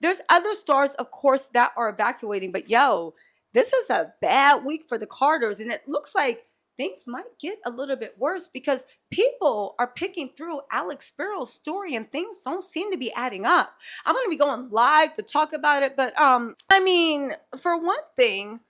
There's other stars, of course, that are evacuating, but yo, this is a bad week for the Carters, and it looks like things might get a little bit worse because people are picking through Alex Sparrow's story and things don't seem to be adding up. I'm going to be going live to talk about it, but I mean, for one thing,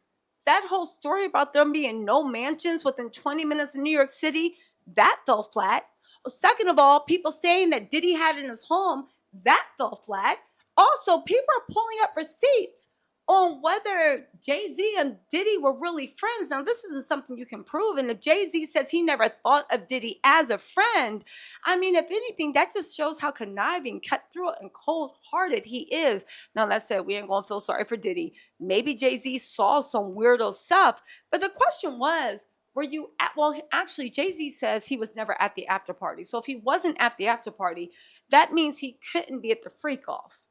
that whole story about them being no mansions within 20 minutes of New York City, that fell flat. Second of all, people saying that Diddy had it in his home, that fell flat. Also, people are pulling up receipts on whether Jay-Z and Diddy were really friends. Now, this isn't something you can prove. And if Jay-Z says he never thought of Diddy as a friend, I mean, if anything, that just shows how conniving, cutthroat, and cold-hearted he is. Now, that said, we ain't gonna feel sorry for Diddy. Maybe Jay-Z saw some weirdo stuff, but the question was, were you at, well, actually, Jay-Z says he was never at the after party. So if he wasn't at the after party, that means he couldn't be at the freak off,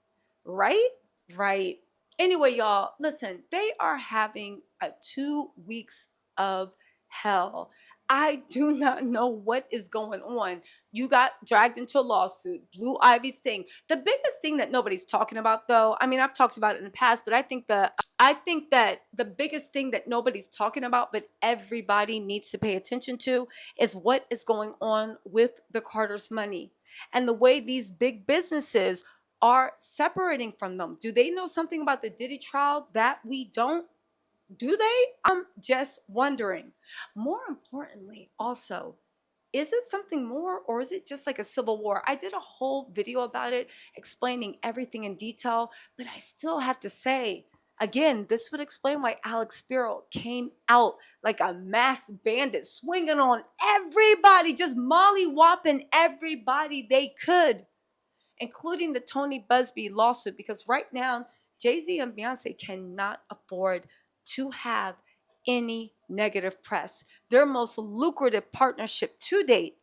right? Right. Anyway, y'all, listen, they are having a 2 weeks of hell. I do not know what is going on. You got dragged into a lawsuit, Blue Ivy's thing. The biggest thing that nobody's talking about, though, I mean, I've talked about it in the past, but I think that the biggest thing that nobody's talking about, but everybody needs to pay attention to, is what is going on with the Carter's money and the way these big businesses are separating from them. Do they know something about the Diddy trial that we don't? Do they? I'm just wondering. More importantly, also, is it something more or is it just like a civil war? I did a whole video about it explaining everything in detail, but I still have to say, again, this would explain why Alex Sparrow came out like a mass bandit, swinging on everybody, just molly-whopping everybody they could, including the Tony Busby lawsuit, because right now, Jay-Z and Beyonce cannot afford to have any negative press. Their most lucrative partnership to date